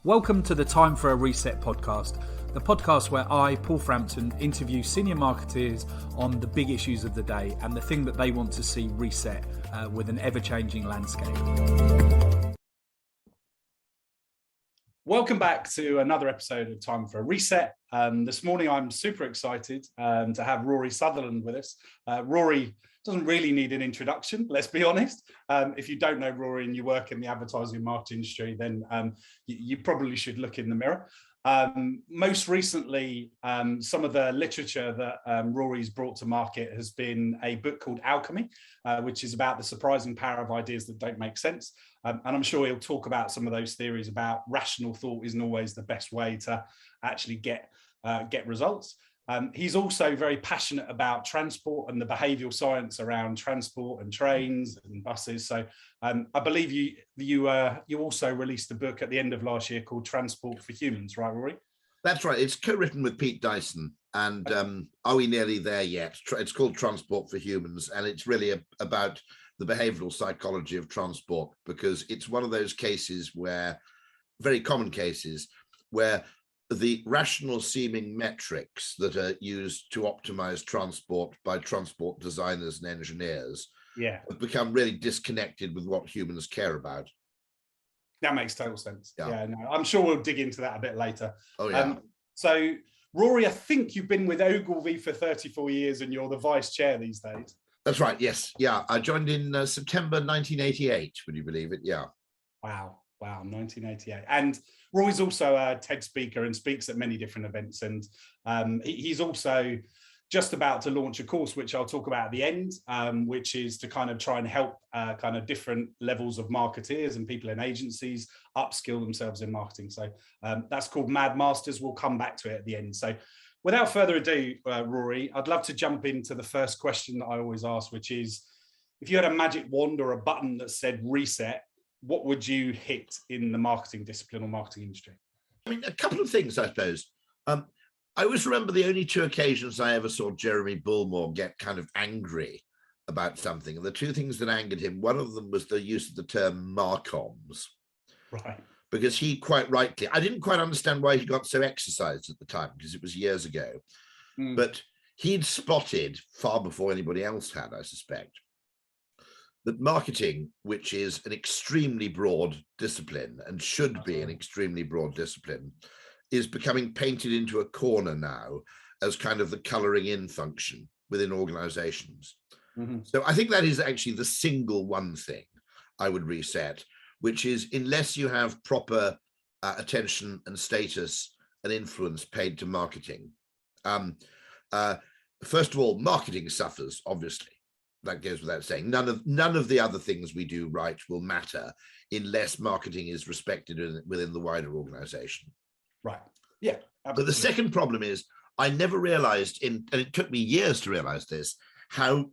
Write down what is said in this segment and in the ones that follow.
Welcome to the Time for a Reset podcast, the podcast where I, Paul Frampton, interview senior marketers on the big issues of the day and the thing that they want to see reset with an ever-changing landscape. Welcome back to another episode of Time for a Reset. This morning I'm super excited to have Rory Sutherland with us. Rory doesn't really need an introduction, let's be honest. If you don't know Rory and you work in the advertising and marketing industry, then you probably should look in the mirror. Most recently, some of the literature that Rory's brought to market has been a book called Alchemy, which is about the surprising power of ideas that don't make sense. And I'm sure he'll talk about some of those theories about rational thought isn't always the best way to actually get results. He's also very passionate about transport and the behavioural science around transport and trains and buses. So I believe you also released a book at the end of last year called Transport for Humans, right, Rory? That's right. It's co-written with Pete Dyson. And are we nearly there yet? It's called Transport for Humans, and it's really about the behavioural psychology of transport, because it's one of those cases where, very common cases, where the rational seeming metrics that are used to optimize transport by transport designers and engineers have become really disconnected with what humans care about. That makes total sense. Yeah, no, I'm sure we'll dig into that a bit later. Oh, yeah. So, Rory, I think you've been with Ogilvy for 34 years and you're the vice chair these days. That's right, yes. Yeah, I joined in September 1988, would you believe it? Yeah. Wow, 1988. And Roy's also a TED speaker and speaks at many different events. And he's also just about to launch a course, which I'll talk about at the end, which is to kind of try and help kind of different levels of marketeers and people in agencies upskill themselves in marketing. So that's called Mad Masters. We'll come back to it at the end. So without further ado, Rory, I'd love to jump into the first question that I always ask, which is, if you had a magic wand or a button that said reset, what would you hit in the marketing discipline or marketing industry? I mean, a couple of things, I suppose. I always remember the only two occasions I ever saw Jeremy Bullmore get kind of angry about something. And the two things that angered him, one of them was the use of the term Marcomms. Right. Because he quite rightly, I didn't quite understand why he got so exercised at the time, because it was years ago. But he'd spotted, far before anybody else had, I suspect, that marketing, which is an extremely broad discipline and should be an extremely broad discipline, is becoming painted into a corner now as kind of the colouring in function within organizations. So I think that is actually the single one thing I would reset, which is, unless you have proper attention and status and influence paid to marketing, first of all, marketing suffers, obviously. That goes without saying. None of the other things we do right will matter unless marketing is respected within the wider organization. Right. Yeah. Absolutely. But the second problem is, I never realized, and it took me years to realize this, how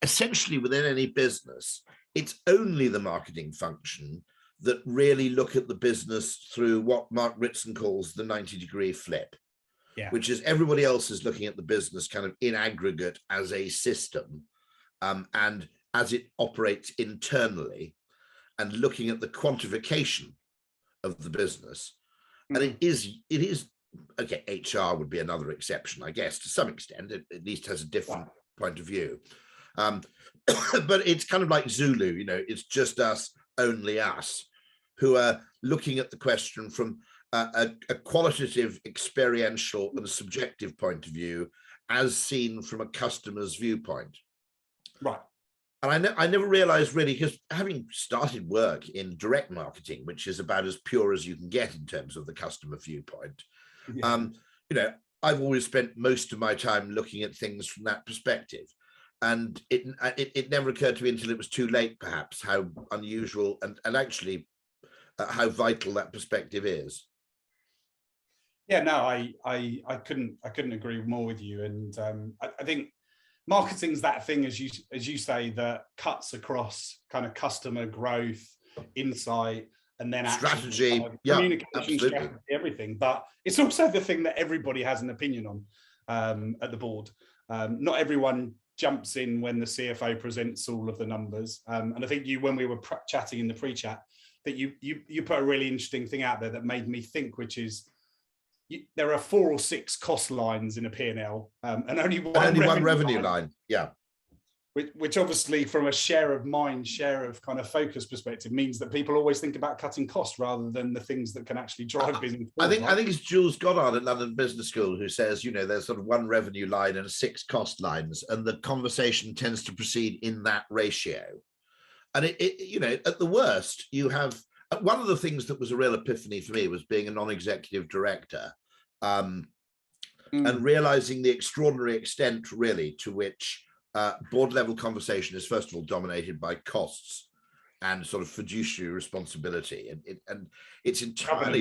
essentially within any business, it's only the marketing function that really look at the business through what Mark Ritson calls the 90-degree flip. Yeah. Which is everybody else is looking at the business kind of in aggregate as a system, and as it operates internally, and looking at the quantification of the business. And it is okay, HR would be another exception, I guess, to some extent. It at least has a different point of view. But it's kind of like Zulu, it's just us, only us, who are looking at the question from a qualitative, experiential and subjective point of view, as seen from a customer's viewpoint. Right. And I never realized really, because having started work in direct marketing, which is about as pure as you can get in terms of the customer viewpoint, I've always spent most of my time looking at things from that perspective. And it never occurred to me until it was too late, perhaps, how unusual and actually how vital that perspective is. Yeah, no, I couldn't agree more with you. And I think marketing's that thing, as you say, that cuts across kind of customer growth, insight, and then strategy, communication, strategy, everything. But it's also the thing that everybody has an opinion on at the board. Not everyone jumps in when the CFO presents all of the numbers. And I think when we were chatting in the pre-chat, that you put a really interesting thing out there that made me think, which is there are 4 or 6 cost lines in a P&L, and only one revenue line. Yeah. Which obviously, from a share of mind, share of kind of focus perspective, means that people always think about cutting costs rather than the things that can actually drive business forward. I think it's Jules Goddard at London Business School who says, there's sort of 1 revenue line and 6 cost lines, and the conversation tends to proceed in that ratio. And at the worst, you have one of the things that was a real epiphany for me was being a non-executive director, and realizing the extraordinary extent, really, to which board level conversation is first of all dominated by costs and sort of fiduciary responsibility, and it's entirely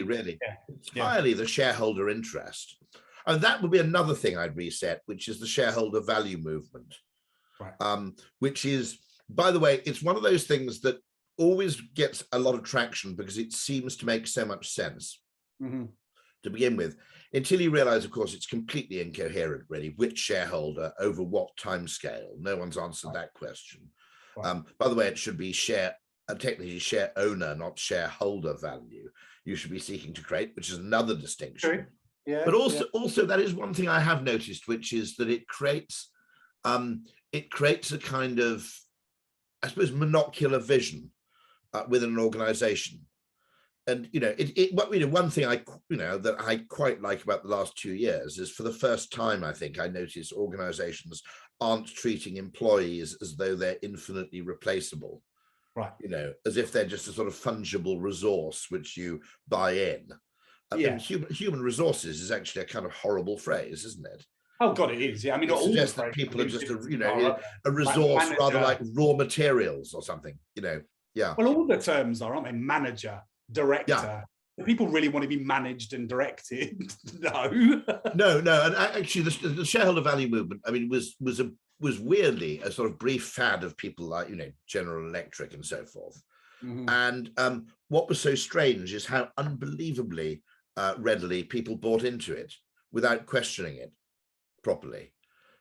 entirely the shareholder interest. And that would be another thing I'd reset, which is the shareholder value movement, right. Which is, by the way, it's one of those things that always gets a lot of traction because it seems to make so much sense to begin with, until you realize, of course, it's completely incoherent, really, which shareholder over what time scale. No one's answered that question. By the way, it should be technically share owner, not shareholder value. You should be seeking to create, which is another distinction. True. Yeah, but also that is one thing I have noticed, which is that it creates a kind of, I suppose, monocular vision within an organization. And one thing that I quite like about the last 2 years is, for the first time, I think I notice organizations aren't treating employees as though they're infinitely replaceable, right? As if they're just a sort of fungible resource which you buy in. Human resources is actually a kind of horrible phrase, isn't it? Oh God, it is. Yeah, I mean, it suggests that people are just a resource, rather like raw materials or something. Yeah. Well, all the terms are, aren't they? Manager, director. Yeah. Do people really want to be managed and directed? No. No. And actually, the shareholder value movement, I mean, was weirdly a sort of brief fad of people like General Electric and so forth. And what was so strange is how unbelievably readily people bought into it without questioning it properly,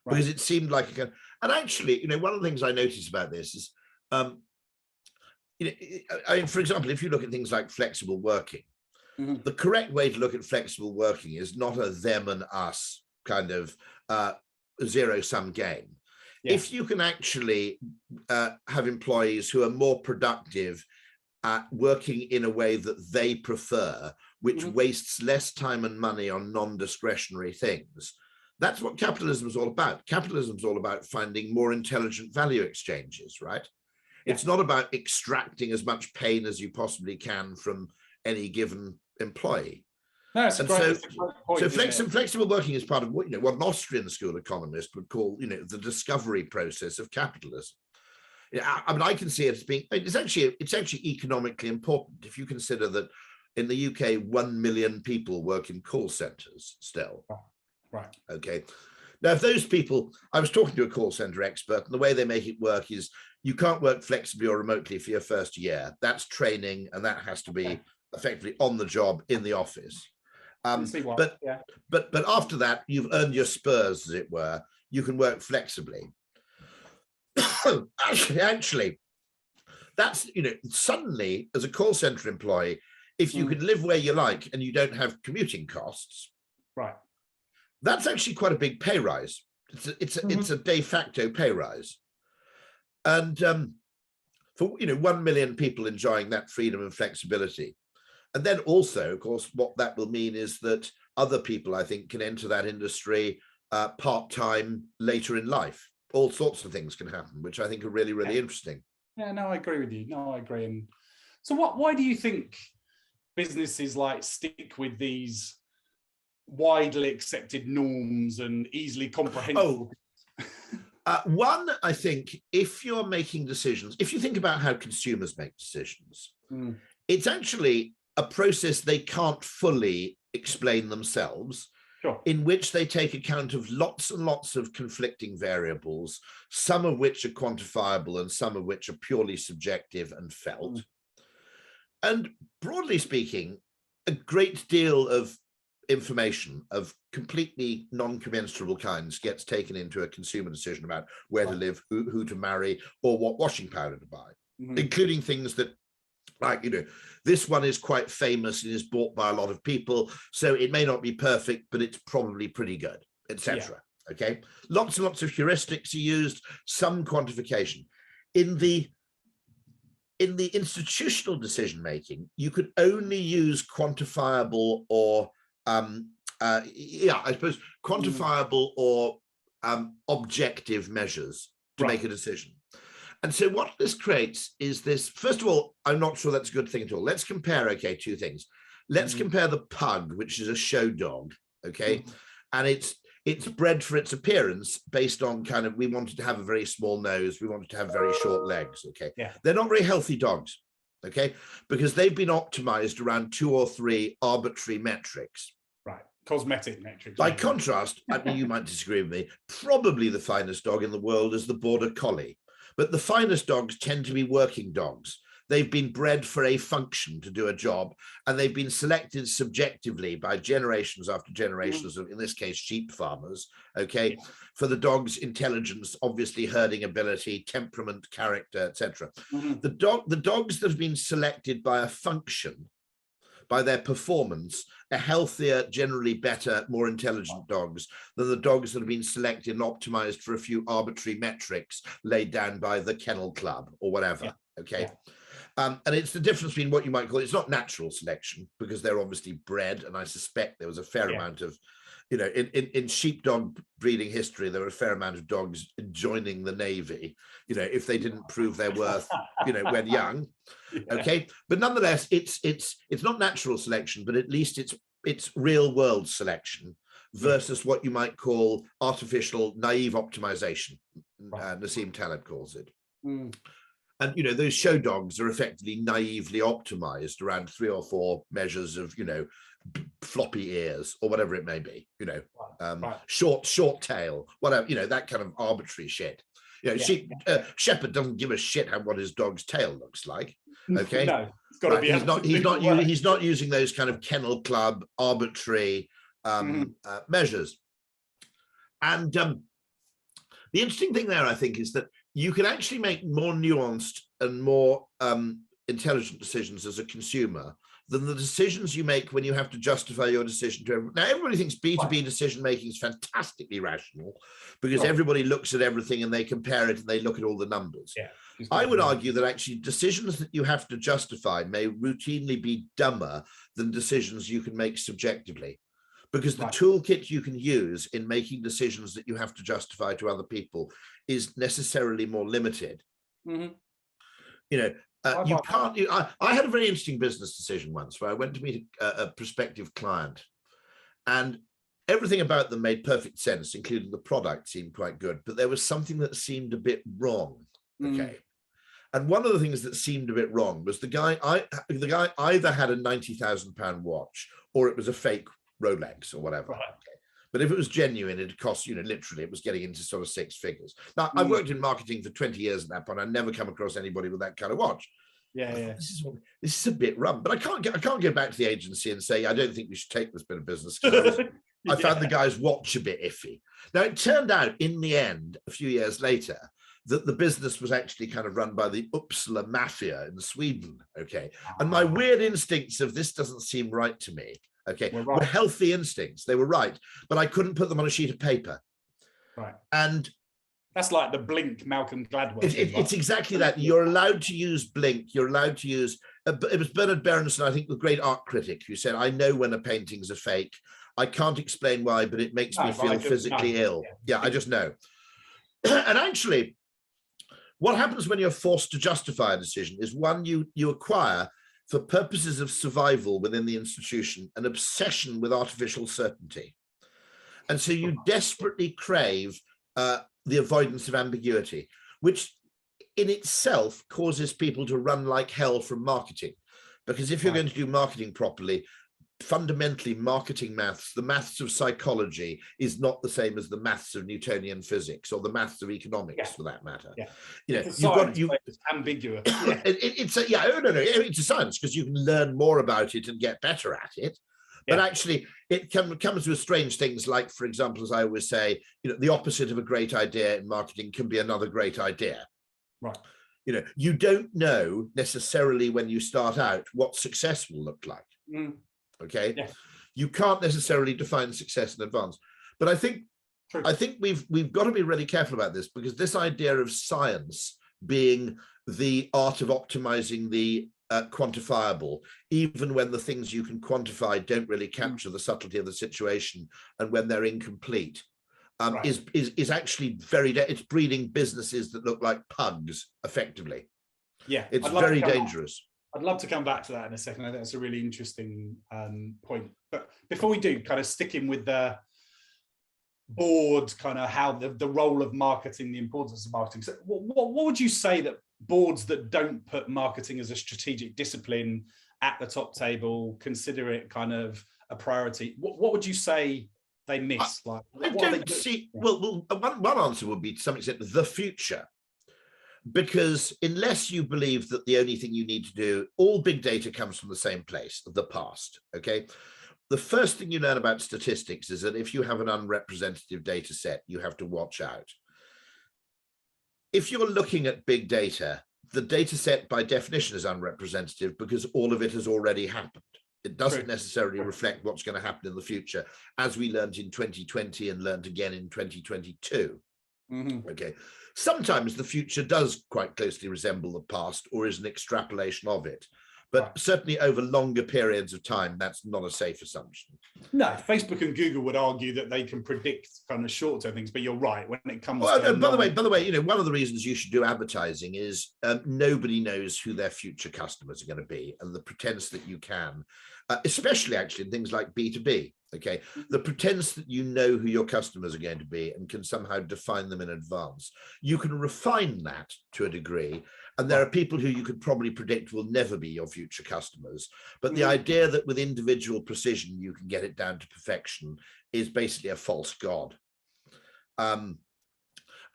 because it seemed like and actually, one of the things I noticed about this is, for example, if you look at things like flexible working, the correct way to look at flexible working is not a them and us kind of zero-sum game. Yeah. If you can actually have employees who are more productive at working in a way that they prefer, which wastes less time and money on non-discretionary things, that's what capitalism is all about. Capitalism is all about finding more intelligent value exchanges, right? Yeah. It's not about extracting as much pain as you possibly can from any given employee. No, it's a great point. So flexible working is part of what an Austrian school economist would call, the discovery process of capitalism. I mean, I can see it as being, it's actually economically important if you consider that in the UK, 1 million people work in call centers still. Right. Okay. Now, if those people, I was talking to a call center expert, and the way they make it work is you can't work flexibly or remotely for your first year. That's training, and that has to be effectively on the job in the office. But after that, you've earned your spurs, as it were. You can work flexibly. actually, that's, suddenly, as a call center employee, if you can live where you like and you don't have commuting costs, right, that's actually quite a big pay rise. It's a de facto pay rise. And for 1 million people enjoying that freedom and flexibility. And then also, of course, what that will mean is that other people, I think, can enter that industry part-time later in life. All sorts of things can happen, which I think are really, really interesting. Yeah, no, I agree with you. No, I agree. And so why do you think businesses stick with these widely accepted norms and easily comprehensible? One, I think, if you're making decisions, if you think about how consumers make decisions, it's actually a process they can't fully explain themselves, in which they take account of lots and lots of conflicting variables, some of which are quantifiable and some of which are purely subjective and felt. And broadly speaking, a great deal of information of completely non-commensurable kinds gets taken into a consumer decision about where to live, who to marry, or what washing powder to buy, including things that, like, this one is quite famous and is bought by a lot of people, so it may not be perfect, but it's probably pretty good, etc. Okay, lots and lots of heuristics are used, some quantification. In the institutional decision making, you could only use quantifiable or I suppose quantifiable or objective measures to make a decision. And so what this creates is this, first of all, I'm not sure that's a good thing at all. Let's compare, okay, two things. Let's compare the pug, which is a show dog, okay? And it's bred for its appearance based on kind of, we wanted to have a very small nose, we wanted to have very short legs, okay? They're not very healthy dogs, okay? Because they've been optimized around 2 or 3 arbitrary metrics. Right, cosmetic metrics. By contrast, I mean, you might disagree with me, probably the finest dog in the world is the border collie. But the finest dogs tend to be working dogs. They've been bred for a function to do a job, and they've been selected subjectively by generations after generations of, in this case, sheep farmers, okay, for the dog's intelligence, obviously herding ability, temperament, character, etc. The dogs that have been selected by a function, by their performance, are healthier, generally better, more intelligent dogs than the dogs that have been selected and optimized for a few arbitrary metrics laid down by the kennel club or whatever, okay? And it's the difference between what you might call, it's not natural selection because they're obviously bred, and I suspect there was a fair amount of, you know, in sheepdog breeding history, there were a fair amount of dogs joining the Navy, you know, if they didn't prove their worth, you know, when young, okay? But nonetheless, it's not natural selection, but at least it's real world selection versus what you might call artificial naive optimization, Nassim Taleb calls it. And, you know, those show dogs are effectively naively optimized around 3 or 4 measures of, you know, floppy ears or whatever it may be, you know, short tail, whatever, you know, that kind of arbitrary shit. You know, shepherd doesn't give a shit what his dog's tail looks like. Okay, no, it's got to be. He's not using those kind of kennel club arbitrary measures. And the interesting thing there, I think, is that you can actually make more nuanced and more intelligent decisions as a consumer than the decisions you make when you have to justify your decision to everyone. Now, everybody thinks B2B decision making is fantastically rational because everybody looks at everything and they compare it and they look at all the numbers. I would argue that actually decisions that you have to justify may routinely be dumber than decisions you can make subjectively, because the toolkit you can use in making decisions that you have to justify to other people is necessarily more limited. You know, you can't. I had a very interesting business decision once where I went to meet a prospective client, and everything about them made perfect sense, including the product seemed quite good, but there was something that seemed a bit wrong. Okay. And one of the things that seemed a bit wrong was the guy either had a £90,000 watch or it was a fake Rolex or whatever. But if it was genuine, it cost, you know, literally, it was getting into sort of 6 figures. Now, I've worked in marketing for 20 years at that point. I've never come across anybody with that kind of watch. This is a bit rum, but I can't get back to the agency and say, I don't think we should take this bit of business. I found the guy's watch a bit iffy. Now, it turned out in the end, a few years later, that the business was actually kind of run by the Uppsala mafia in Sweden, okay? And my weird instincts of this doesn't seem right to me, okay, were healthy instincts. They were right, but I couldn't put them on a sheet of paper. And that's like the Blink Malcolm Gladwell. It's exactly that. You're allowed to use Blink. You're allowed to use, it was Bernard Berenson, I think, the great art critic, who said, I know when a painting's a fake. I can't explain why, but it makes me feel physically ill. I just know. And actually, what happens when you're forced to justify a decision is, one, you acquire, for purposes of survival within the institution, an obsession with artificial certainty. And so you desperately crave the avoidance of ambiguity, which in itself causes people to run like hell from marketing. Because if you're going to do marketing properly, fundamentally marketing maths, the maths of psychology, is not the same as the maths of Newtonian physics or the maths of economics, for that matter. You know, it's ambiguous. It's a science, because you can learn more about it and get better at it. But actually, it comes with strange things like, for example, as I always say, you know, the opposite of a great idea in marketing can be another great idea. You You don't know necessarily when you start out what success will look like. Okay. Yeah. You can't necessarily define success in advance. But I think we've got to be really careful about this, because this idea of science being the art of optimizing the quantifiable, even when the things you can quantify don't really capture the subtlety of the situation, and when they're incomplete, is actually it's breeding businesses that look like pugs, effectively. Yeah, it's very dangerous. I'd love to come back to that in a second. I think that's a really interesting point. But before we do, kind of sticking with the board, kind of how the role of marketing, the importance of marketing. So what would you say that boards that don't put marketing as a strategic discipline at the top table, consider it kind of a priority, what would you say they miss? Well, one answer would be, to some extent, the future. Because unless you believe that the only thing you need to do, all big data comes from the same place, the past, okay? The first thing you learn about statistics is that if you have an unrepresentative data set, you have to watch out. If you're looking at big data, the data set by definition is unrepresentative, because all of it has already happened. It doesn't necessarily reflect what's going to happen in the future, as we learned in 2020 and learned again in 2022. Okay. Sometimes the future does quite closely resemble the past, or is an extrapolation of it. But certainly over longer periods of time, that's not a safe assumption. No, Facebook and Google would argue that they can predict kind of short-term things, but you're right when it comes to... No, by the way, one of the reasons you should do advertising is nobody knows who their future customers are going to be, and the pretense that you can, especially actually in things like B2B, okay, the pretense that you know who your customers are going to be and can somehow define them in advance. You can refine that to a degree, and there are people who you could probably predict will never be your future customers. But the idea that with individual precision you can get it down to perfection is basically a false god. And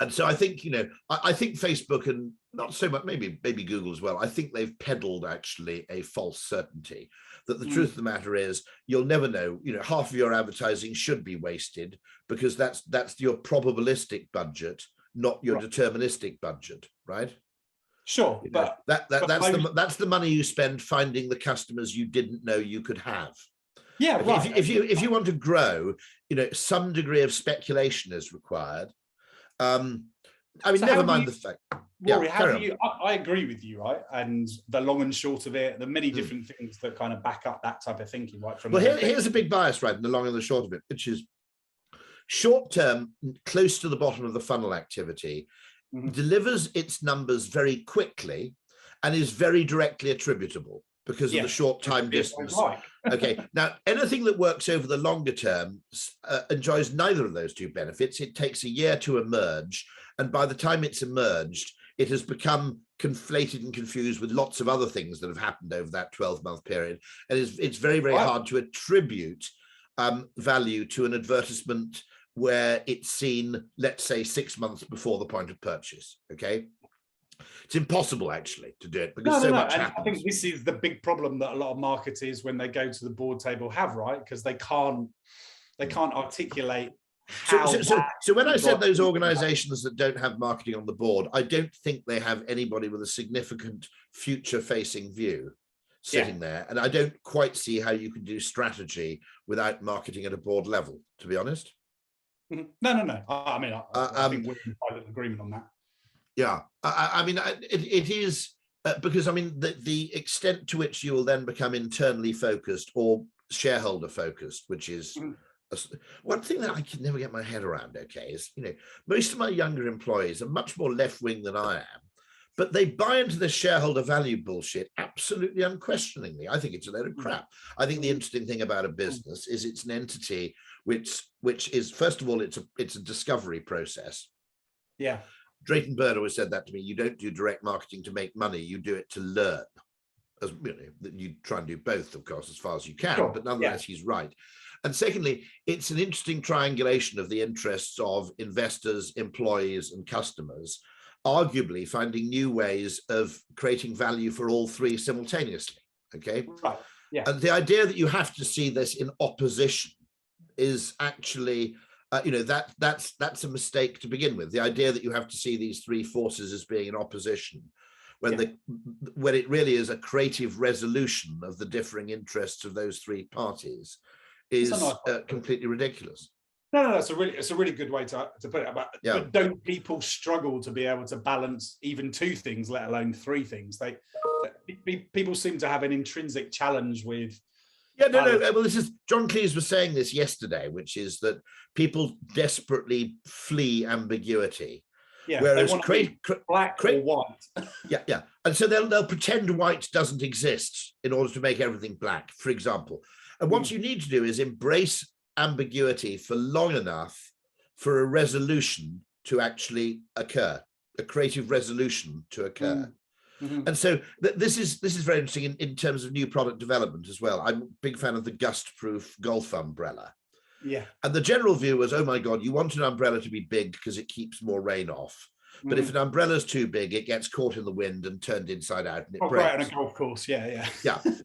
so I think, I think Facebook, and not so much, maybe Google as well, I think they've peddled actually a false certainty that the truth of the matter is you'll never know. Half of your advertising should be wasted, because that's your probabilistic budget, not your deterministic budget, right? Sure, but that's the money you spend finding the customers you didn't know you could have. Yeah, right. If you want to grow, some degree of speculation is required. Never mind the fact. Rory, I agree with you, right? And the long and short of it, the many different things that kind of back up that type of thinking, right? Here's a big bias, right? The long and the short of it, which is short term, close to the bottom of the funnel activity, delivers its numbers very quickly and is very directly attributable because of the short time distance. Okay, now anything that works over the longer term enjoys neither of those two benefits. It takes a year to emerge, and by the time it's emerged, it has become conflated and confused with lots of other things that have happened over that 12-month period. And it's very, very hard to attribute value to an advertisement where it's seen, let's say, 6 months before the point of purchase. Okay, it's impossible actually to do it, because so much happens. I think this is the big problem that a lot of marketers, when they go to the board table, have, right? Because they can't articulate how. So when I said those organizations that don't have marketing on the board, I don't think they have anybody with a significant future-facing view sitting there, and I don't quite see how you can do strategy without marketing at a board level, to be honest. No. I think we're in pilot agreement on that. Yeah, it is because the extent to which you will then become internally focused or shareholder focused, which is one thing that I can never get my head around. Okay, is most of my younger employees are much more left wing than I am, but they buy into the shareholder value bullshit absolutely unquestioningly. I think it's a load of crap. I think the interesting thing about a business is it's an entity which is, first of all, it's a discovery process. Yeah. Drayton Bird always said that to me. You don't do direct marketing to make money. You do it to learn. You try and do both, of course, as far as you can, but nonetheless, he's right. And secondly, it's an interesting triangulation of the interests of investors, employees, and customers, arguably finding new ways of creating value for all three simultaneously. Okay. Right. Yeah. And the idea that you have to see this in opposition is actually, that's a mistake to begin with. The idea that you have to see these three forces as being in opposition when it really is a creative resolution of the differing interests of those three parties is completely ridiculous. No, it's a really good way to put it. But don't people struggle to be able to balance even two things, let alone three things? People seem to have an intrinsic challenge with. Yeah, no. Well, this is John Cleese was saying this yesterday, which is that people desperately flee ambiguity. Yeah, whereas they want to be black or white. Yeah, and so they'll pretend white doesn't exist in order to make everything black, for example. And what you need to do is embrace ambiguity for long enough for a resolution to actually occur, a creative resolution to occur. And so this is very interesting in terms of new product development as well. I'm a big fan of the gust-proof golf umbrella. Yeah. And the general view was, oh my God, you want an umbrella to be big because it keeps more rain off. But if an umbrella is too big, it gets caught in the wind and turned inside out and it breaks. Right, on a golf course, yeah.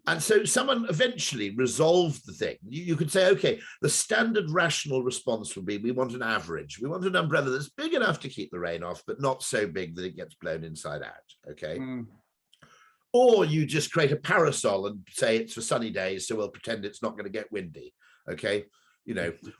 And so someone eventually resolved the thing. You could say, okay, the standard rational response would be, we want an average. We want an umbrella that's big enough to keep the rain off, but not so big that it gets blown inside out, okay? Or you just create a parasol and say it's for sunny days, so we'll pretend it's not going to get windy, okay?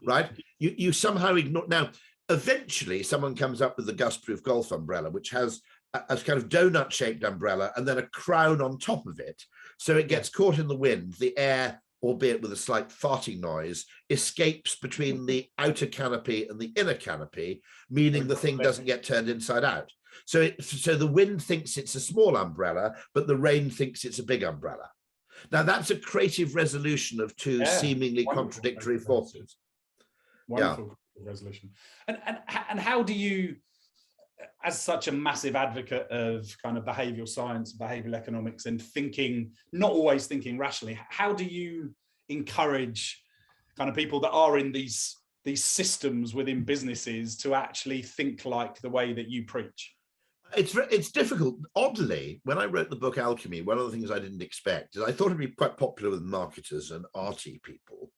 Right? You somehow ignore. Now, eventually, someone comes up with the gust-proof golf umbrella, which has a kind of donut-shaped umbrella and then a crown on top of it. So it gets caught in the wind. The air, albeit with a slight farting noise, escapes between the outer canopy and the inner canopy, meaning the thing doesn't get turned inside out. So the wind thinks it's a small umbrella, but the rain thinks it's a big umbrella. Now, that's a creative resolution of two seemingly contradictory forces. Wonderful resolution. And how do you, as such a massive advocate of kind of behavioral science, behavioral economics, and thinking, not always thinking rationally, how do you encourage kind of people that are in these systems within businesses to actually think like the way that you preach? It's difficult. Oddly, when I wrote the book Alchemy, one of the things I didn't expect is I thought it'd be quite popular with marketers and arty people.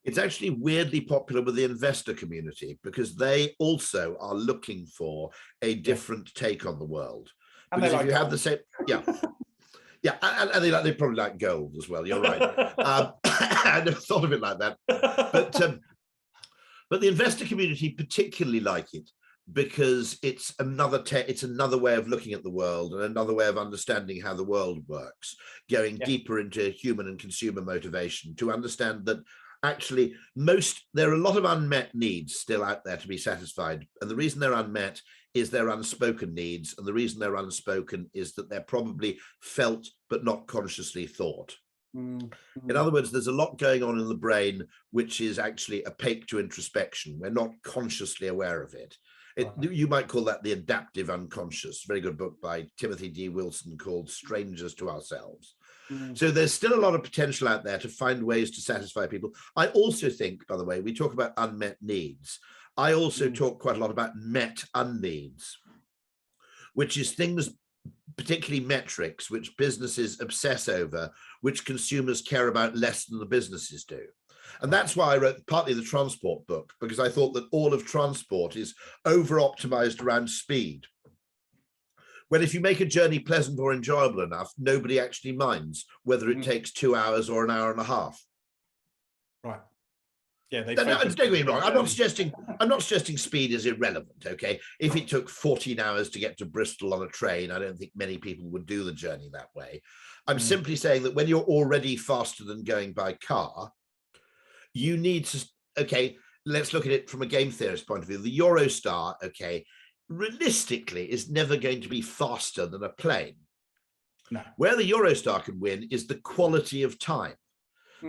It's actually weirdly popular with the investor community because they also are looking for a different take on the world. And because if you have the same, and they probably like gold as well. You're right. I never thought of it like that, but the investor community particularly like it because it's another way of looking at the world and another way of understanding how the world works, going deeper into human and consumer motivation to understand that actually there are a lot of unmet needs still out there to be satisfied. And the reason they're unmet is they're unspoken needs. And the reason they're unspoken is that they're probably felt but not consciously thought. In other words, there's a lot going on in the brain which is actually opaque to introspection. We're not consciously aware of it. You might call that the adaptive unconscious. Very good book by Timothy D. Wilson called Strangers to Ourselves. So there's still a lot of potential out there to find ways to satisfy people. I also think, by the way, we talk about unmet needs. I also talk quite a lot about met unneeds, which is things, particularly metrics, which businesses obsess over, which consumers care about less than the businesses do. And that's why I wrote partly the transport book, because I thought that all of transport is over-optimized around speed. When if you make a journey pleasant or enjoyable enough, nobody actually minds whether it takes 2 hours or an hour and a half. Right. Yeah, don't get me wrong. I'm not suggesting speed is irrelevant. Okay, if it took 14 hours to get to Bristol on a train, I don't think many people would do the journey that way. I'm simply saying that when you're already faster than going by car, you need to. Okay, let's look at it from a game theorist point of view. The Eurostar, okay, realistically is never going to be faster than a plane. No. Where the Eurostar can win is the quality of time.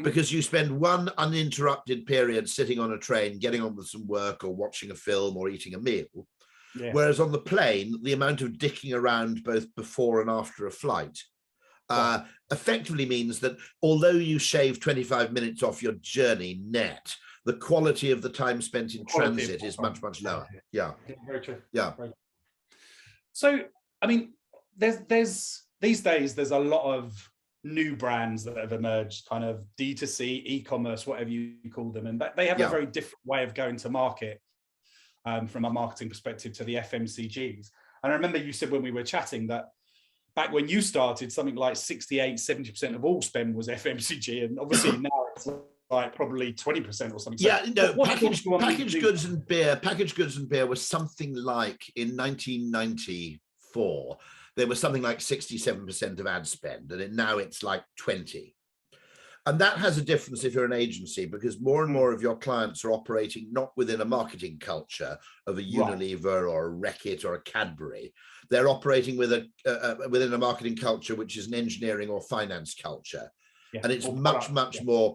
Because you spend one uninterrupted period sitting on a train, getting on with some work or watching a film or eating a meal. Yeah. Whereas on the plane, the amount of dicking around both before and after a flight effectively means that although you shave 25 minutes off your journey net, the quality of the time spent in transit is much, much lower. Yeah. Very true. Yeah. Very true. So, I mean, there's these days, there's a lot of new brands that have emerged, kind of D2C, e-commerce, whatever you call them, and they have a very different way of going to market from a marketing perspective to the FMCGs. And I remember you said when we were chatting that back when you started, something like 68-70% of all spend was FMCG, and obviously now it's like probably 20% or something. Yeah, so no, packaged goods and beer was something like, in 1994, there was something like 67% of ad spend, and now it's like 20. And that has a difference if you're an agency, because more and more of your clients are operating not within a marketing culture of a Unilever or a Reckitt or a Cadbury. They're operating within a marketing culture, which is an engineering or finance culture. And it's much more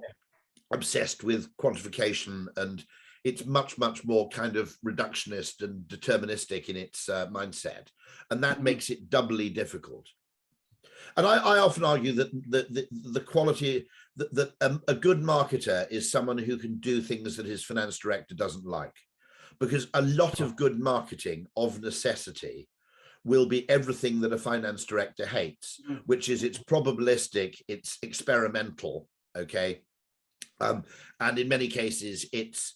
obsessed with quantification, and it's much more kind of reductionist and deterministic in its mindset. And that makes it doubly difficult. And I often argue that the quality, that a good marketer is someone who can do things that his finance director doesn't like, because a lot of good marketing of necessity will be everything that a finance director hates, which is it's probabilistic, it's experimental, okay, and in many cases it's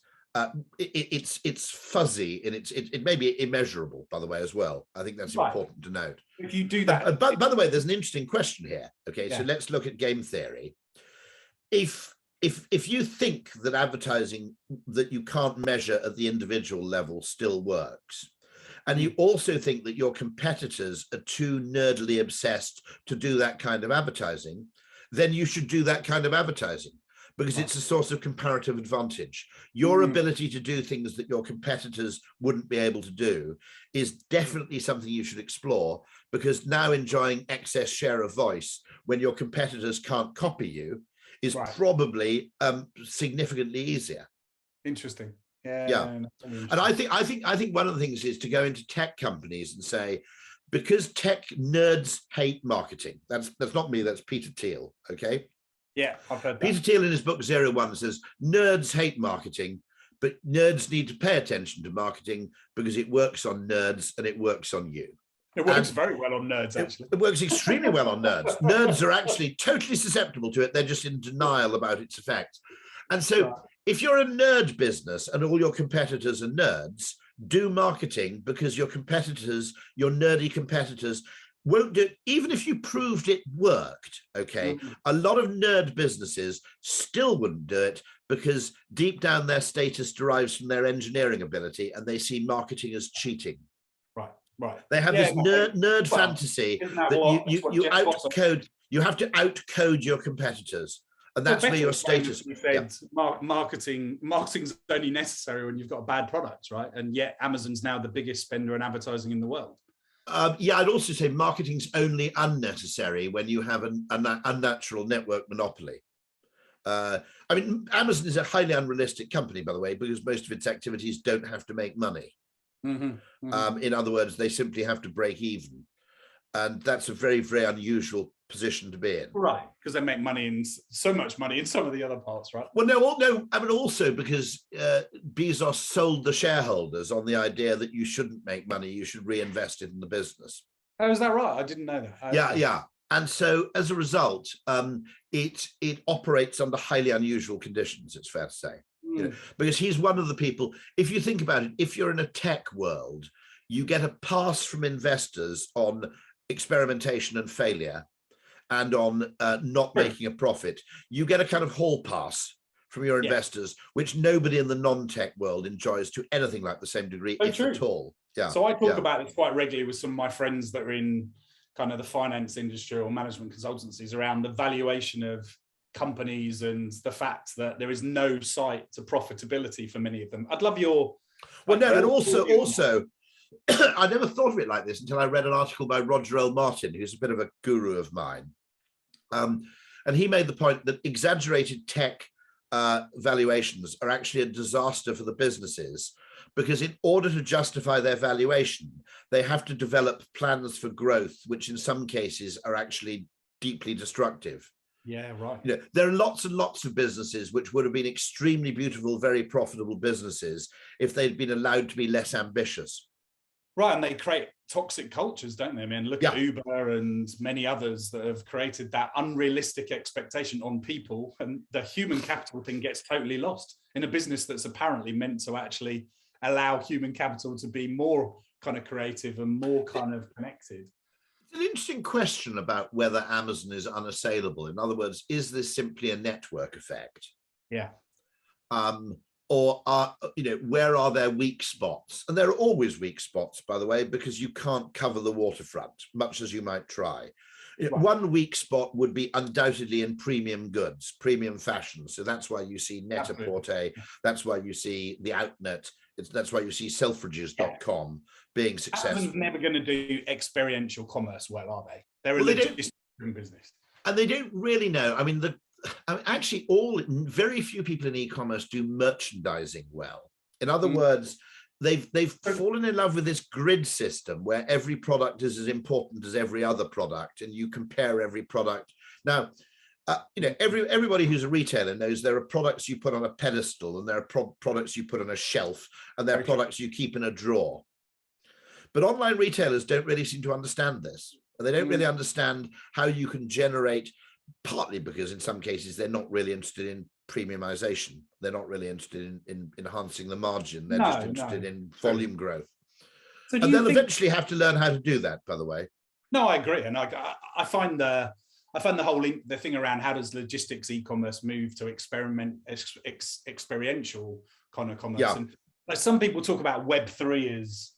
fuzzy, and it may be immeasurable, by the way, as well. I think that's important to note. If you do that, by the way, there's an interesting question here. Okay, so let's look at game theory. If you think that advertising that you can't measure at the individual level still works, and you also think that your competitors are too nerdily obsessed to do that kind of advertising, then you should do that kind of advertising, because it's a source of comparative advantage. Your ability to do things that your competitors wouldn't be able to do is definitely something you should explore, because now enjoying excess share of voice when your competitors can't copy you is probably significantly easier. Interesting. Yeah. And I think one of the things is to go into tech companies and say, because tech nerds hate marketing. That's not me, that's Peter Thiel, okay? Yeah, I've heard that. Peter Thiel in his book 01 says, nerds hate marketing, but nerds need to pay attention to marketing because it works on nerds and it works on you. It works very well on nerds, actually. It works extremely well on nerds. Nerds are actually totally susceptible to it. They're just in denial about its effects. And so if you're a nerd business and all your competitors are nerds, do marketing, because your competitors, your nerdy competitors, won't do it, even if you proved it worked, okay? A lot of nerd businesses still wouldn't do it, because deep down their status derives from their engineering ability, and they see marketing as cheating. Right. They have this nerd fantasy that you have to outcode your competitors, and that's where your status. Marketing's only necessary when you've got a bad product, right? And yet Amazon's now the biggest spender in advertising in the world. Yeah, I'd also say marketing's only unnecessary when you have an unnatural network monopoly. I mean, Amazon is a highly unrealistic company, by the way, because most of its activities don't have to make money. In other words, they simply have to break even. And that's a very, very unusual position to be in. Right, because they make money in so much money in some of the other parts, right? Well, no, I mean, also because Bezos sold the shareholders on the idea that you shouldn't make money, you should reinvest it in the business. Oh, is that right? I didn't know that. Yeah. And so as a result, it operates under highly unusual conditions, it's fair to say. You know, because he's one of the people, if you think about it, if you're in a tech world, you get a pass from investors on experimentation and failure and on not making a profit. You get a kind of hall pass from your investors, which nobody in the non-tech world enjoys to anything like the same degree, if at all. Yeah. So I talk about this quite regularly with some of my friends that are in kind of the finance industry or management consultancies around the valuation of companies and the fact that there is no sight to profitability for many of them. I'd love your... Well, no, and also, I never thought of it like this until I read an article by Roger L. Martin, who's a bit of a guru of mine. And he made the point that exaggerated tech valuations are actually a disaster for the businesses, because in order to justify their valuation, they have to develop plans for growth, which in some cases are actually deeply destructive. Yeah, right. You know, there are lots and lots of businesses which would have been extremely beautiful, very profitable businesses if they'd been allowed to be less ambitious. Right, and they create toxic cultures, don't they? I mean, look at Uber and many others that have created that unrealistic expectation on people, and the human capital thing gets totally lost in a business that's apparently meant to actually allow human capital to be more kind of creative and more kind of connected. It's an interesting question about whether Amazon is unassailable. In other words, is this simply a network effect? Yeah. Or where are there weak spots? And there are always weak spots, by the way, because you can't cover the waterfront, much as you might try. Right. One weak spot would be undoubtedly in premium goods, premium fashion. So that's why you see Net-a-Porter. That's why you see the Outnet. That's why you see Selfridges.com being successful. Amazon's never going to do experiential commerce well, are they? They're a logistics business. And they don't really know. I mean, actually, very few people in e-commerce do merchandising well. In other words, they've fallen in love with this grid system where every product is as important as every other product, and you compare every product. Now, everybody who's a retailer knows there are products you put on a pedestal, and there are products you put on a shelf, and there are products you keep in a drawer. But online retailers don't really seem to understand this, and they don't really understand how you can generate. Partly because in some cases they're not really interested in premiumization. They're not really interested in enhancing the margin. They're just interested in volume growth. So and they'll eventually have to learn how to do that, by the way. No, I agree. And I find the whole the thing around how does logistics e-commerce move to experiential kind of commerce. Yeah. And like some people talk about Web3 as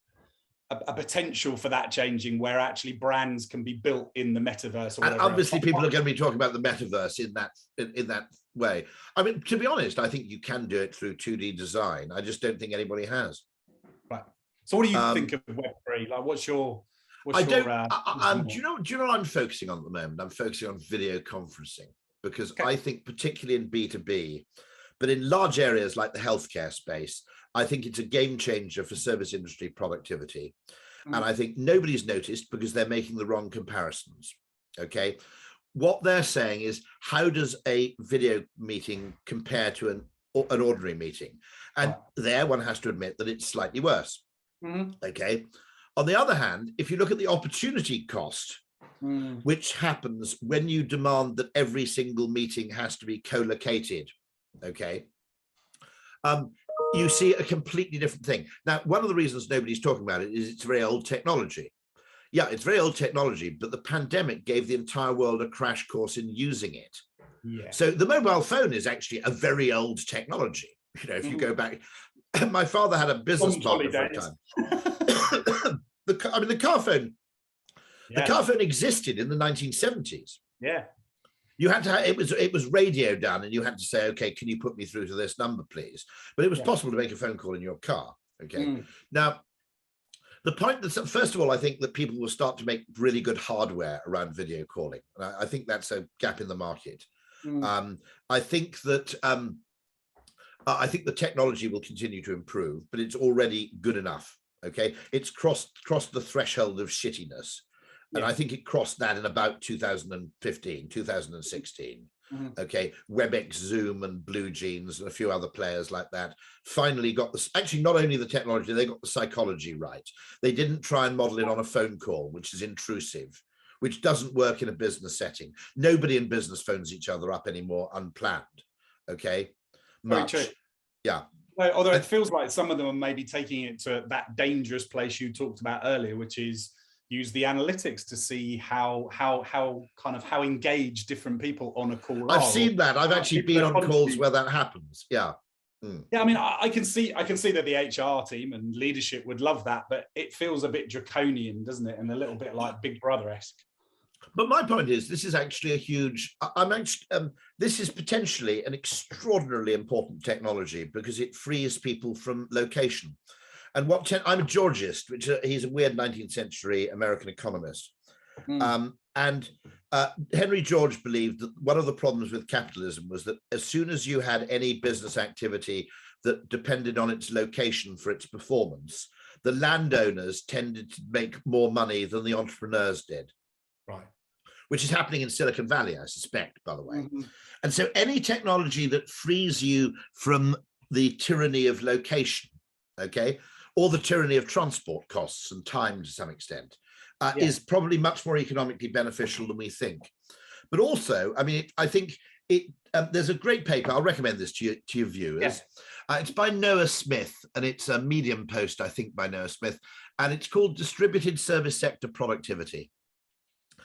a potential for that changing, where actually brands can be built in the metaverse. Or and obviously people are going to be talking about the metaverse in that way. I mean, to be honest, I think you can do it through 2D design. I just don't think anybody has. Right. So what do you think of Web3? Like, what's your do you know what I'm focusing on at the moment? I'm focusing on video conferencing, because I think particularly in B2B, but in large areas like the healthcare space, I think it's a game changer for service industry productivity. And I think nobody's noticed because they're making the wrong comparisons. Okay. What they're saying is, how does a video meeting compare to an ordinary meeting? And there one has to admit that it's slightly worse. Okay. On the other hand, if you look at the opportunity cost, which happens when you demand that every single meeting has to be co-located, okay, you see a completely different thing. Now, one of the reasons nobody's talking about it is it's very old technology. Yeah, it's very old technology, but the pandemic gave the entire world a crash course in using it. Yeah. So the mobile phone is actually a very old technology. You know, if you go back, my father had a business partner for a time. The car phone, the car phone existed in the 1970s. Yeah. You had to have, it was radio done, and you had to say, okay, can you put me through to this number, please? But it was possible to make a phone call in your car. Okay. Now, the point that, first of all, I think that people will start to make really good hardware around video calling. And I think that's a gap in the market. I think that the technology will continue to improve, but it's already good enough. Okay. It's crossed the threshold of shittiness. And I think it crossed that in about 2015, 2016. Okay, WebEx, Zoom, and Blue Jeans, and a few other players like that finally got this. Actually, not only the technology, they got the psychology right. They didn't try and model it on a phone call, which is intrusive, which doesn't work in a business setting. Nobody in business phones each other up anymore unplanned. Okay, much. Very true. Yeah. Although it feels like some of them are maybe taking it to that dangerous place you talked about earlier, which is use the analytics to see how engaged different people on a call are. I've seen that. I've actually been on calls where that happens. Yeah. Yeah, I mean, I can see that the HR team and leadership would love that, but it feels a bit draconian, doesn't it? And a little bit like Big Brother-esque. But my point is, this is actually a huge. This is potentially an extraordinarily important technology because it frees people from location. And I'm a Georgist, which he's a weird 19th century American economist. And Henry George believed that one of the problems with capitalism was that as soon as you had any business activity that depended on its location for its performance, the landowners tended to make more money than the entrepreneurs did. Right. Which is happening in Silicon Valley, I suspect, by the way. And so any technology that frees you from the tyranny of location, okay, or the tyranny of transport costs and time to some extent, is probably much more economically beneficial than we think. But also, I mean, I think there's a great paper, I'll recommend this to your viewers. It's by Noah Smith, and it's a Medium post, I think, by Noah Smith, and it's called Distributed Service Sector Productivity.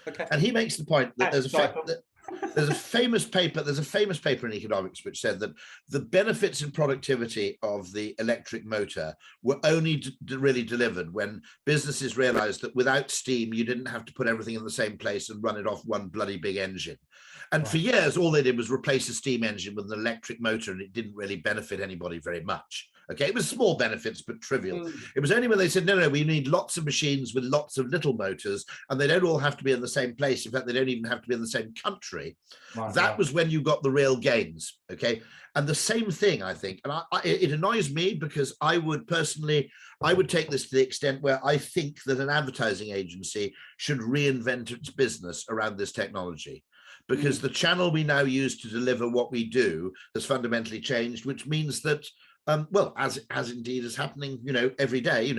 Okay. And he makes the point that there's a famous paper in economics which said that the benefits in productivity of the electric motor were only really delivered when businesses realized that without steam, you didn't have to put everything in the same place and run it off one bloody big engine. And for years, all they did was replace a steam engine with an electric motor, and it didn't really benefit anybody very much. Okay, it was small benefits, but trivial. It was only when they said, no, we need lots of machines with lots of little motors, and they don't all have to be in the same place. In fact, they don't even have to be in the same country. That was when you got the real gains. Okay, and the same thing, I think, and it annoys me because I would take this to the extent where I think that an advertising agency should reinvent its business around this technology. Because the channel we now use to deliver what we do has fundamentally changed, which means that, well, as indeed is happening, every day,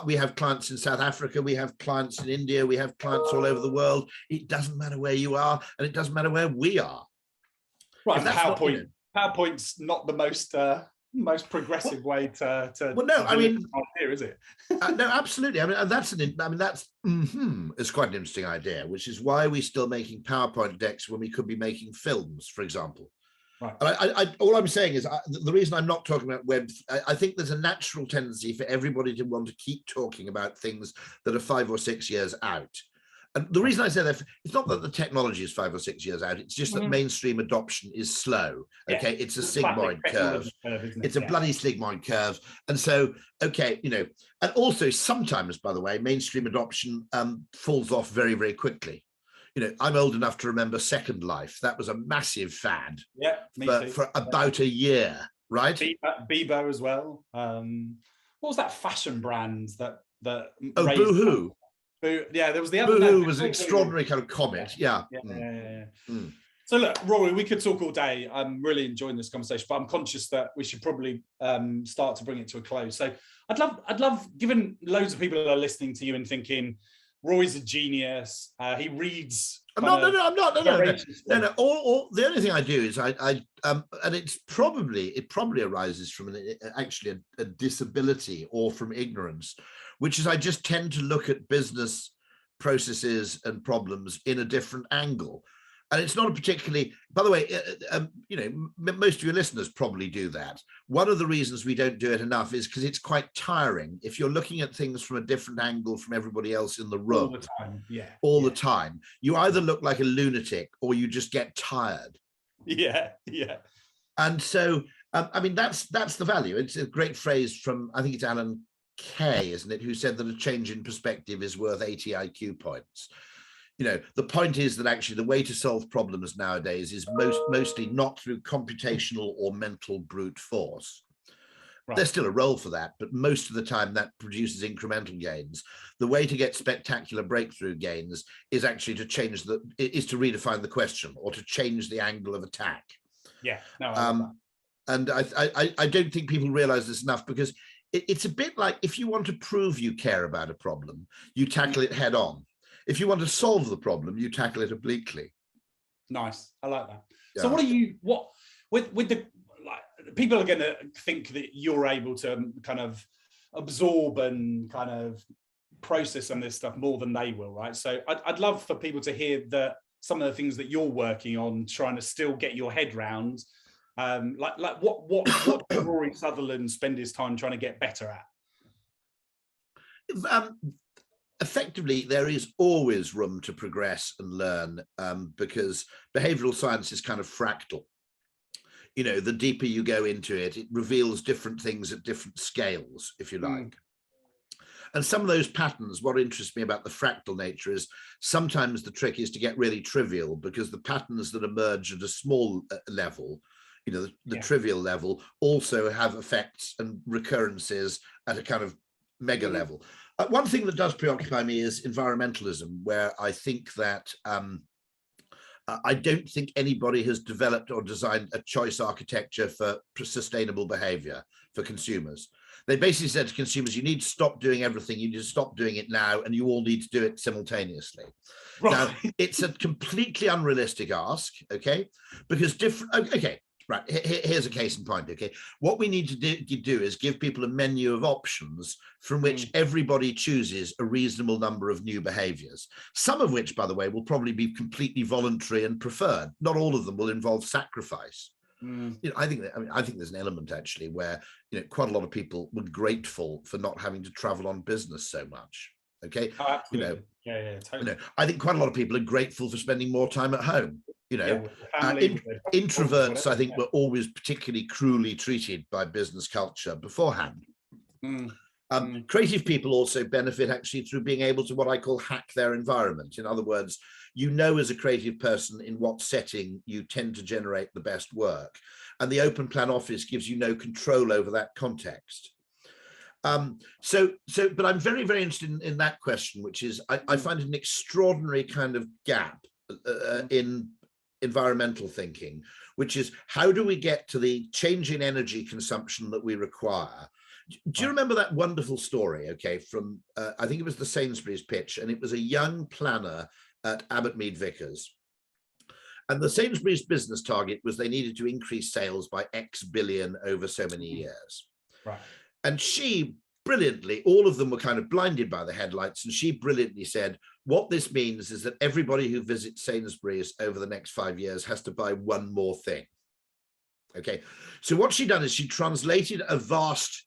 we have clients in South Africa, we have clients in India, we have clients all over the world. It doesn't matter where you are, and it doesn't matter where we are. Right, PowerPoint's not the most progressive way to well, no, I mean, idea, is it? No, absolutely. I mean, that's it's quite an interesting idea, which is why we're still making PowerPoint decks when we could be making films, for example. Right. And all I'm saying is the reason I'm not talking about web, I think there's a natural tendency for everybody to want to keep talking about things that are 5 or 6 years out. And the reason I say that, it's not that the technology is 5 or 6 years out, it's just that mainstream adoption is slow. Okay, it's a sigmoid curve. It's a bloody sigmoid curve. And so, okay, and also sometimes, by the way, mainstream adoption falls off very, very quickly. I'm old enough to remember Second Life. That was a massive fad for about a year, right? Bebo as well. What was that fashion brand that Boohoo. Yeah, there was the other. Boohoo was an extraordinary kind of comet. Yeah. So look, Rory, we could talk all day. I'm really enjoying this conversation, but I'm conscious that we should probably start to bring it to a close. So I'd love, given loads of people are listening to you and thinking, Rory's a genius. He reads. I'm not. No. The only thing I do is and it probably arises from actually a disability or from ignorance, which is I just tend to look at business processes and problems in a different angle. And it's not a particularly, by the way, most of your listeners probably do that. One of the reasons we don't do it enough is because it's quite tiring. If you're looking at things from a different angle from everybody else in the room all the time, you either look like a lunatic or you just get tired. Yeah. And so, I mean, that's the value. It's a great phrase from, I think it's Alan Kay, isn't it, who said that a change in perspective is worth 80 IQ points. The point is that actually the way to solve problems nowadays is mostly not through computational or mental brute force. Right. There's still a role for that, but most of the time that produces incremental gains. The way to get spectacular breakthrough gains is actually to redefine the question or to change the angle of attack. Yeah. No. And I don't think people realize this enough, because it's a bit like, if you want to prove you care about a problem, you tackle it head on. If you want to solve the problem, you tackle it obliquely. Nice. I like that. Yeah. So with the people are going to think that you're able to kind of absorb and kind of process some of this stuff more than they will, right? So I'd love for people to hear some of the things that you're working on, trying to still get your head round. What does Rory Sutherland spend his time trying to get better at? Effectively, there is always room to progress and learn, because behavioral science is kind of fractal. The deeper you go into it, it reveals different things at different scales, if you like. And some of those patterns, what interests me about the fractal nature is sometimes the trick is to get really trivial, because the patterns that emerge at a small level, the trivial level, also have effects and recurrences at a kind of mega level. One thing that does preoccupy me is environmentalism, where I think that I don't think anybody has developed or designed a choice architecture for sustainable behavior for consumers. They basically said to consumers, you need to stop doing everything, you need to stop doing it now, and you all need to do it simultaneously. Right. Now, it's a completely unrealistic ask, okay? Because Right. Here's a case in point. Okay. What we need to do is give people a menu of options from which everybody chooses a reasonable number of new behaviors, some of which, by the way, will probably be completely voluntary and preferred. Not all of them will involve sacrifice. I think there's an element actually where, quite a lot of people were grateful for not having to travel on business so much. Okay. Oh, absolutely. Totally. I think quite a lot of people are grateful for spending more time at home. Family, introverts, I think, were always particularly cruelly treated by business culture beforehand. Creative people also benefit actually through being able to what I call hack their environment. In other words, as a creative person in what setting you tend to generate the best work. And the open plan office gives you no control over that context. But I'm very, very interested in that question, which is, I find an extraordinary kind of gap in environmental thinking, which is how do we get to the change in energy consumption that we require? Do you remember that wonderful story, okay, from, I think it was the Sainsbury's pitch, and it was a young planner at Abbott Mead Vickers. And the Sainsbury's business target was they needed to increase sales by X billion over so many years. Right. And she brilliantly, all of them were kind of blinded by the headlights, and she brilliantly said, what this means is that everybody who visits Sainsbury's over the next 5 years has to buy one more thing. Okay, so what she done is she translated a vast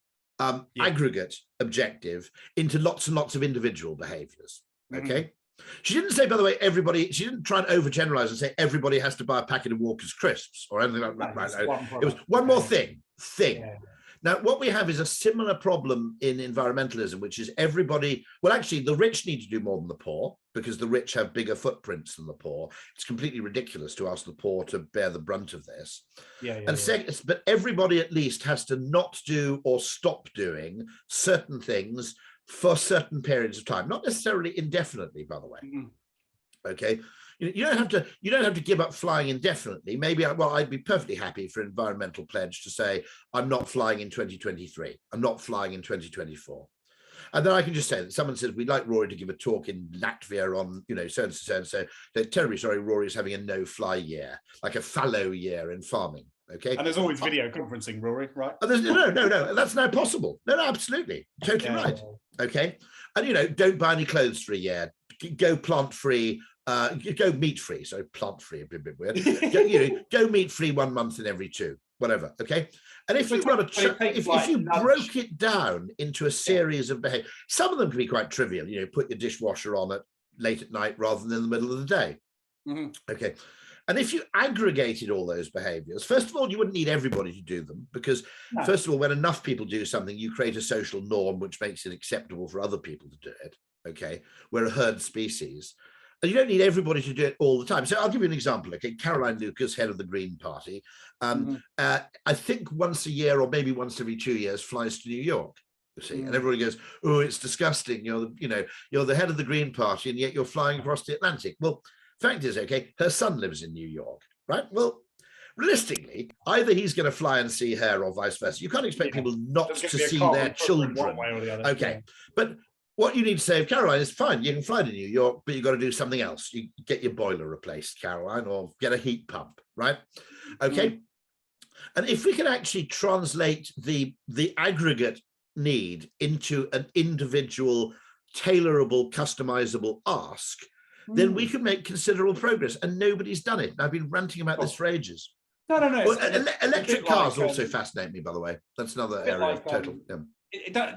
aggregate objective into lots and lots of individual behaviors. Okay. She didn't say, by the way, she didn't try and overgeneralize and say everybody has to buy a packet of Walker's crisps or anything like that. It was one more thing. Yeah. Now, what we have is a similar problem in environmentalism, which is everybody, well, actually, the rich need to do more than the poor because the rich have bigger footprints than the poor. It's completely ridiculous to ask the poor to bear the brunt of this. But everybody at least has to not do or stop doing certain things for certain periods of time, not necessarily indefinitely, by the way. Okay. You don't have to give up flying indefinitely. Maybe, I'd be perfectly happy for environmental pledge to say, I'm not flying in 2023. I'm not flying in 2024. And then I can just say that someone says, we'd like Rory to give a talk in Latvia on, so and so. They're terribly sorry, Rory's having a no-fly year, like a fallow year in farming. Okay. And there's always video conferencing, Rory, right? No, that's now possible. No, absolutely. Totally right. Okay. And, don't buy any clothes for a year. Go plant-free. Go meat-free, so plant-free, a bit weird. Go meat-free 1 month in every 2, whatever, okay? And if you've got if you broke it down into a series of behavior, some of them can be quite trivial, put your dishwasher on late at night rather than in the middle of the day, okay? And if you aggregated all those behaviors, first of all, you wouldn't need everybody to do them because, first of all, when enough people do something, you create a social norm which makes it acceptable for other people to do it, okay? We're a herd species. And you don't need everybody to do it all the time. So I'll give you an example. Okay, Caroline Lucas, head of the Green Party, I think once a year or maybe once every 2 years flies to New York. You see, and everybody goes, "Oh, it's disgusting. You're the head of the Green Party, and yet you're flying across the Atlantic." Well, fact is, okay, her son lives in New York, right? Well, realistically, either he's going to fly and see her, or vice versa. You can't expect people not to see their children. Okay, but what you need to say of Caroline is fine, you can fly to New York, but you've got to do something else. You get your boiler replaced, Caroline, or get a heat pump, right? Okay. And if we can actually translate the aggregate need into an individual, tailorable, customizable ask, then we can make considerable progress. And nobody's done it. I've been ranting about this for ages. No. Well, electric cars also fascinate me, by the way. That's another area of total.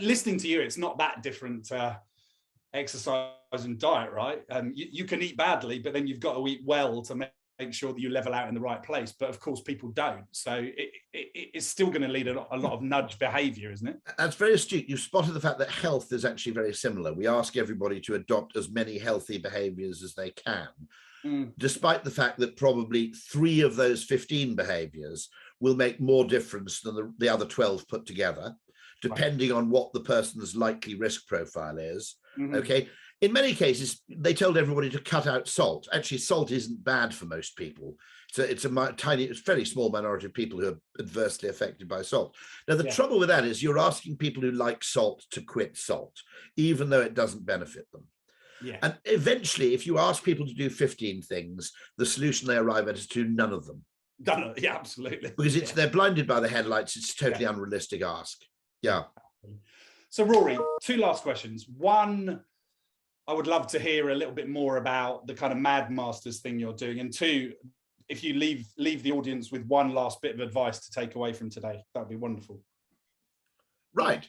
Listening to you, it's not that different exercise and diet, right? You can eat badly, but then you've got to eat well to make sure that you level out in the right place. But of course, people don't. So it's still going to lead a lot of nudge behavior, isn't it? That's very astute. You've spotted the fact that health is actually very similar. We ask everybody to adopt as many healthy behaviors as they can, despite the fact that probably 3 of those 15 behaviors will make more difference than the other 12 put together, depending on what the person's likely risk profile is. Okay. In many cases, they told everybody to cut out salt. Actually, salt isn't bad for most people. So it's a fairly small minority of people who are adversely affected by salt. Now, the trouble with that is you're asking people who like salt to quit salt, even though it doesn't benefit them. And eventually, if you ask people to do 15 things, the solution they arrive at is to do none of them. Done it. Yeah, absolutely. Because they're blinded by the headlights. It's a totally unrealistic ask. Yeah. So Rory, two last questions. One, I would love to hear a little bit more about the kind of Mad Masters thing you're doing. And two, if you leave the audience with one last bit of advice to take away from today, that would be wonderful. Right.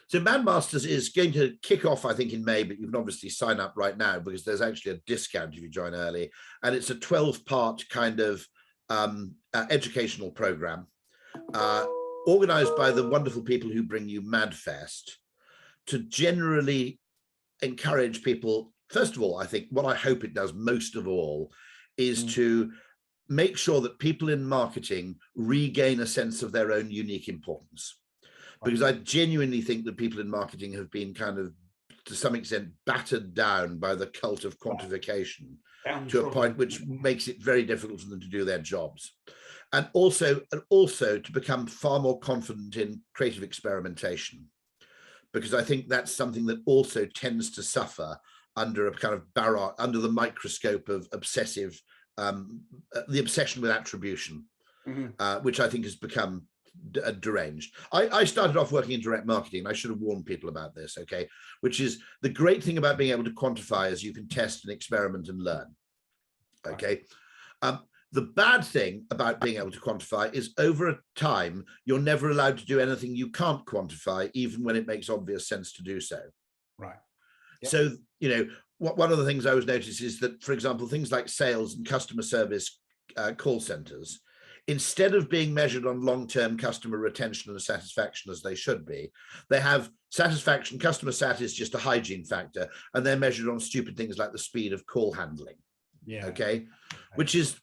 So Mad Masters is going to kick off, I think, in May, but you can obviously sign up right now because there's actually a discount if you join early. And it's a 12-part kind of educational program organized by the wonderful people who bring you MadFest to generally encourage people. First of all, I think what I hope it does most of all is to make sure that people in marketing regain a sense of their own unique importance. Because I genuinely think that people in marketing have been kind of, to some extent, battered down by the cult of quantification to a point which makes it very difficult for them to do their jobs. And also to become far more confident in creative experimentation, because I think that's something that also tends to suffer under a kind of under the microscope of obsessive, the obsession with attribution, which I think has become deranged. I started off working in direct marketing. I should have warned people about this, okay? Which is the great thing about being able to quantify is you can test and experiment and learn, okay? The bad thing about being able to quantify is over a time, you're never allowed to do anything you can't quantify, even when it makes obvious sense to do so. Right. Yep. So, you know, one of the things I always notice is that, for example, things like sales and customer service call centers, instead of being measured on long-term customer retention and satisfaction as they should be, they have satisfaction. Customer sat is just a hygiene factor, and they're measured on stupid things like the speed of call handling. Yeah. Okay. Which is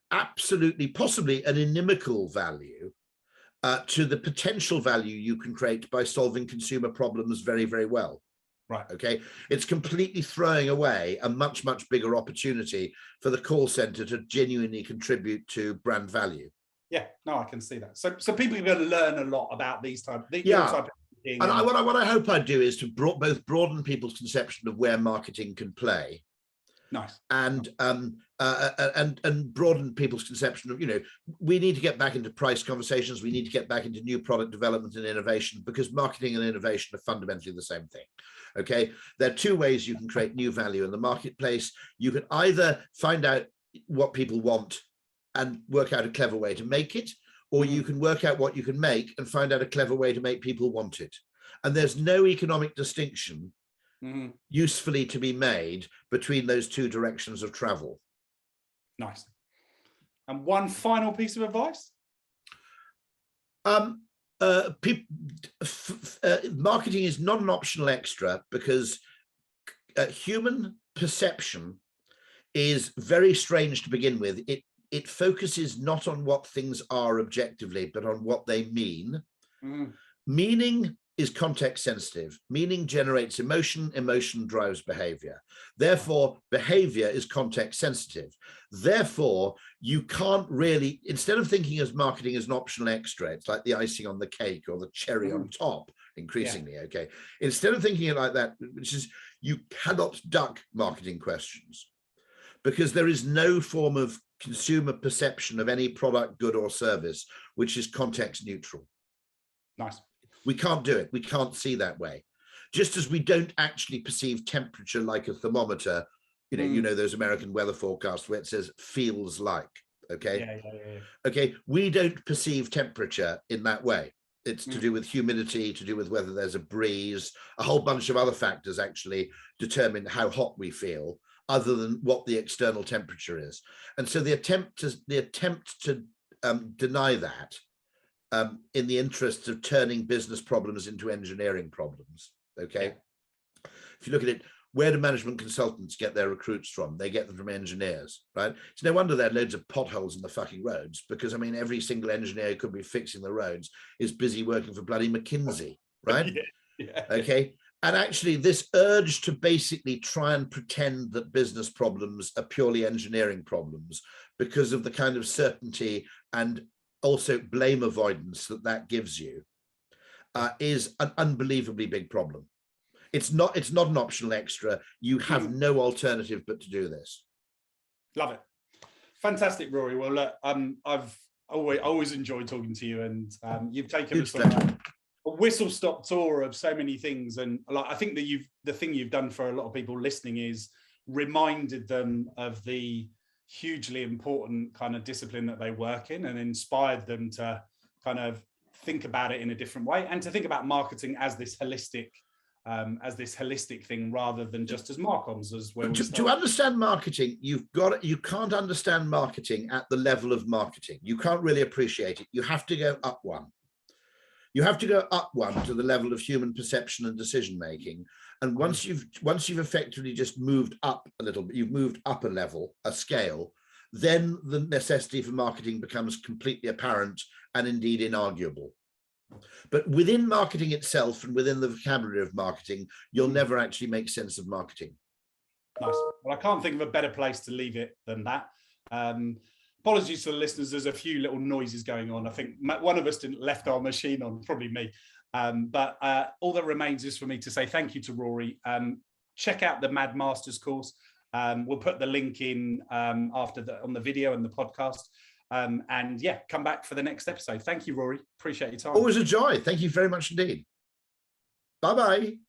absolutely possibly an inimical value to the potential value you can create by solving consumer problems very, very well. Right. Okay. It's completely throwing away a much, much bigger opportunity for the call center to genuinely contribute to brand value. Yeah, no, I can see that. So people are going to learn a lot about these type of thinking. And what I hope I do is to both broaden people's conception of where marketing can play. Nice. And broaden people's conception of, you know, we need to get back into price conversations. We need to get back into new product development and innovation, because marketing and innovation are fundamentally the same thing. Okay, there are two ways you can create new value in the marketplace. You can either find out what people want and work out a clever way to make it, or you can work out what you can make and find out a clever way to make people want it. And there's no economic distinction usefully to be made between those two directions of travel. Nice. And one final piece of advice? Marketing is not an optional extra, because human perception is very strange to begin with. It focuses not on what things are objectively, but on what they mean. Meaning is context sensitive. Meaning generates emotion. Emotion drives behavior. Therefore, behavior is context sensitive. Therefore, you can't really, instead of thinking as marketing as an optional extra, it's like the icing on the cake or the cherry on top, increasingly, okay? Instead of thinking it like that, which is, you cannot duck marketing questions, because there is no form of consumer perception of any product, good or service, which is context neutral. Nice. We can't do it. We can't see that way. Just as we don't actually perceive temperature like a thermometer, you know those American weather forecasts where it says feels like, okay? Yeah. Okay, we don't perceive temperature in that way. It's to do with humidity, to do with whether there's a breeze, a whole bunch of other factors actually determine how hot we feel, other than what the external temperature is. And so the attempt to deny that in the interests of turning business problems into engineering problems, okay? Yeah. If you look at it, where do management consultants get their recruits from? They get them from engineers, right? It's no wonder there are loads of potholes in the fucking roads, because, I mean, every single engineer who could be fixing the roads is busy working for bloody McKinsey, right? Yeah. Okay. And actually, this urge to basically try and pretend that business problems are purely engineering problems, because of the kind of certainty and also blame avoidance that gives you, is an unbelievably big problem. It's not an optional extra. You have no alternative but to do this. Love it. Fantastic, Rory. Well, look, I've always enjoyed talking to you, and you've taken us on a whistle-stop tour of so many things. And like, I think that the thing you've done for a lot of people listening is reminded them of the hugely important kind of discipline that they work in, and inspired them to kind of think about it in a different way, and to think about marketing as this holistic thing, rather than just as Marcomms, as where to understand marketing, you can't understand marketing at the level of marketing. You can't really appreciate it. You have to go up one. You have to go up one to the level of human perception and decision making. And once you've effectively just moved up a little bit, you've moved up a level, a scale, then the necessity for marketing becomes completely apparent and indeed inarguable. But within marketing itself and within the vocabulary of marketing, you'll never actually make sense of marketing. Nice. Well, I can't think of a better place to leave it than that. Apologies to the listeners, there's a few little noises going on. I think one of us didn't left our machine on, probably me. But all that remains is for me to say thank you to Rory. Check out the Mad Masters course. We'll put the link in on the video and the podcast. And yeah, come back for the next episode. Thank you, Rory. Appreciate your time. Always a joy. Thank you very much indeed. Bye-bye.